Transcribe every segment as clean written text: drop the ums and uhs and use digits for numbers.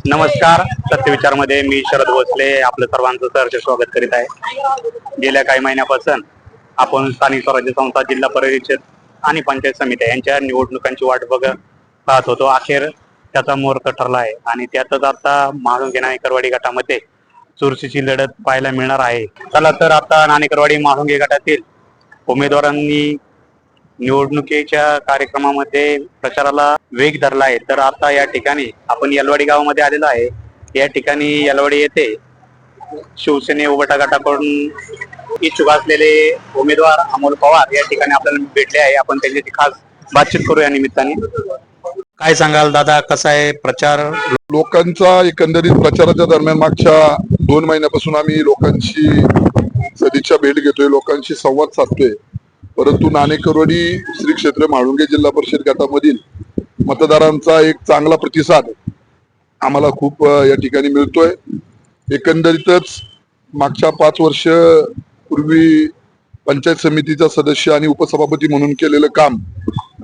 नमस्कार. सत्यविचारमध्ये मी शरद भोसले आपलं सर्वांचं सहर्ष स्वागत करीत आहे. गेल्या काही महिन्यापासून आपण स्थानिक स्वराज्य संस्था, जिल्हा परिषद आणि पंचायत समित्या यांच्या निवडणुकांची वाट पाहत होतो. अखेर त्याचा मुहूर्त ठरला आहे आणि त्यातच आता म्हाळुंगे नाणेकरवाडी गटामध्ये चुरशीची लढत पाहायला मिळणार आहे. चला तर आता नाणेकरवाडी म्हाळुंगे गटातील उमेदवारांनी निवडणुकीच्या कार्यक्रमामध्ये प्रचाराला वेग धरला आहे. तर आता या ठिकाणी आपण यलवाडी गावामध्ये आलेलो आहे. या ठिकाणी यलवाडी येथे शिवसेने उबटा गटाकडून इच्छुक असलेले उमेदवार अमोल पवार या ठिकाणी आपल्याला भेटले आहे. आपण त्यांच्याशी खास बातचीत करू या निमित्ताने. काय सांगाल दादा, कसा आहे प्रचार? लोकांचा एकंदरीत प्रचाराच्या दरम्यान मागच्या 2 महिन्यापासून आम्ही लोकांची सदिच्छा भेट घेतोय, लोकांशी संवाद साधतोय. परंतु नाणेकरवाडी श्री क्षेत्र म्हाळुंगे जिल्हा परिषद गटामधील मतदारांचा एक चांगला प्रतिसाद आम्हाला खूप या ठिकाणी मिळतोय. एकंदरीतच मागच्या 5 वर्ष पूर्वी पंचायत समितीचा सदस्य आणि उपसभापती म्हणून केलेलं काम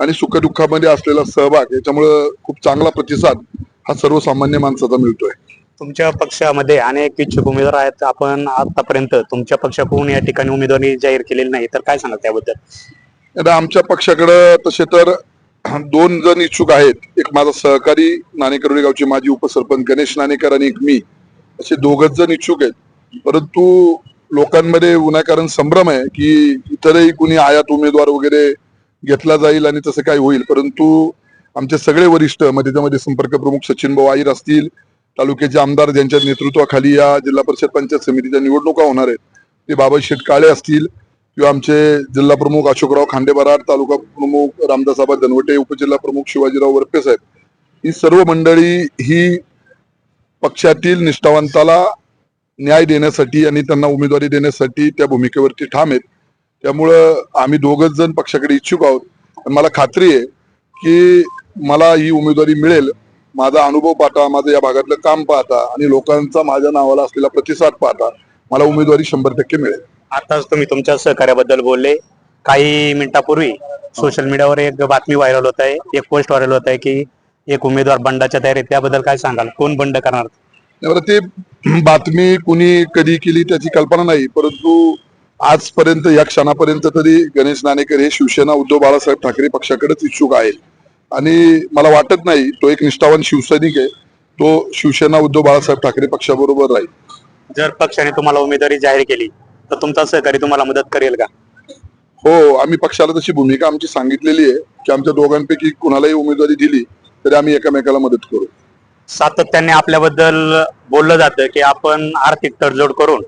आणि सुखदुःखामध्ये असलेला सहभाग याच्यामुळे खूप चांगला प्रतिसाद हा सर्वसामान्य माणसाचा मिळतोय. तुमच्या पक्षामध्ये अनेक इच्छुक उमेदवार आहेत. आपण आतापर्यंत तुमच्या पक्षाकडून या ठिकाणी उमेदवारी जाहीर केलेली नाही, तर काय सांगाल त्याबद्दल? आता आमच्या पक्षाकडे तसे तर 2 जण इच्छुक आहेत. एक माझा सहकारी नाणेकरवाडी गावचे माजी उपसरपंच गणेश नाणेकर आणि एक मी, असे 2 जण इच्छुक आहेत. परंतु लोकांमध्ये विनाकारण संभ्रम आहे की इतरही कुणी आयात उमेदवार वगैरे घेतला जाईल आणि तसं काय होईल. परंतु आमचे सगळे वरिष्ठ त्याच्यामध्ये संपर्क प्रमुख सचिन भाऊ आईर असतील, तालुक्याचे आमदार ज्यांच्या नेतृत्वाखाली या जिल्हा परिषद पंचायत समितीच्या निवडणुका होणार आहेत ते बाबा शेटकाळे असतील, किंवा आमचे जिल्हा प्रमुख अशोकराव खांडेबराड, तालुका प्रमुख रामदासाबा दनवटे, उपजिल्हा प्रमुख शिवाजीराव वरपे साहेब, ही सर्व मंडळी ही पक्षातील निष्ठावंताला न्याय देण्यासाठी आणि त्यांना उमेदवारी देण्यासाठी त्या भूमिकेवरती ठाम आहेत. त्यामुळं आम्ही 2 जण पक्षाकडे इच्छुक आहोत. मला खात्री आहे की मला ही उमेदवारी मिळेल. माझा अनुभव पाहता, माझं या भागातलं काम पाहता आणि लोकांचा माझ्या नावाला असलेला प्रतिसाद पाहता मला उमेदवारी 100% मिळेल. आताच तुम्ही तुमच्या सहकार्याबद्दल बोलले. काही मिनिटापूर्वी सोशल मीडियावर एक बातमी व्हायरल होत आहे, एक पोस्ट व्हायरल होत आहे की एक उमेदवार बंडाच्या तयारीत. त्याबद्दल काय सांगाल? कोण बंड करणार? ते बातमी कुणी कधी केली त्याची कल्पना नाही, परंतु आजपर्यंत या क्षणापर्यंत तरी गणेश नाणेकर हे शिवसेना उद्धव बाळासाहेब ठाकरे पक्षाकडेच इच्छुक आहेत आणि मला वाटत नाही तो एक निष्ठावान शिवसैनिक आहे. तो शिवसेना उद्धव बाळासाहेब ठाकरे पक्षाबरोबर राहील. जर पक्षाने तुम्हाला उमेदवारी जाहीर केली तर तुमचा सहकारी तुम्हाला मदत करेल का? हो, आम्ही पक्षाला तशी भूमिका आमची सांगितलेली आहे की आमच्या दोघांपैकी कुणालाही उमेदवारी दिली तरी आम्ही एकमेकाला मदत करू. सातत्याने आपल्याबद्दल बोललं जातं की आपण आर्थिक तडजोड करून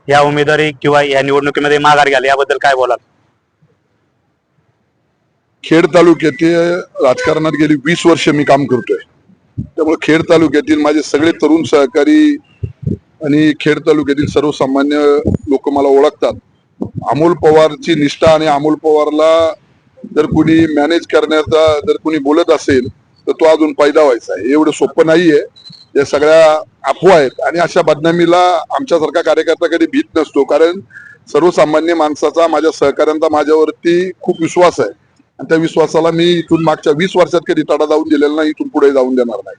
या उमेदवारी किंवा या निवडणुकीमध्ये माघार घ्याल, याबद्दल काय बोलाल? खेड तालुक्यातील राजकारणात गेली 20 वर्ष मी काम करतोय. त्यामुळे खेड तालुक्यातील माझे सगळे तरुण सहकारी आणि खेड तालुक्यातील सर्वसामान्य लोक मला ओळखतात. अमोल पवारची निष्ठा आणि अमोल पवारला जर कुणी मॅनेज करण्याचा जर कुणी बोलत असेल तर तो अजून पैदा व्हायचा आहे. एवढं सोपं नाहीये. या सगळ्या अफवा आहेत आणि अशा बदनामीला आमच्यासारखा कार्यकर्ता कधी भीत नसतो, कारण सर्वसामान्य माणसाचा, माझ्या सहकाऱ्यांचा माझ्यावरती खूप विश्वास आहे आणि त्या विश्वासाला मी इथून मागच्या 20 वर्षात कधी तडा जाऊन दिलेला नाही, इथून पुढे जाऊन देणार नाही.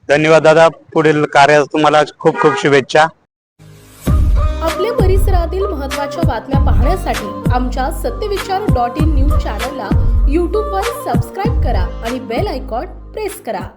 धन्यवाद दादा. पुढील कार्यास तुम्हाला खूप खूप शुभेच्छा. आपल्या परिसरातील महत्त्वाच्या बातम्या पाहण्यासाठी आमच्या सत्यविचार.in न्यूज चॅनलला यूट्यूबवर सबस्क्राईब करा आणि बेल आयकॉन प्रेस करा.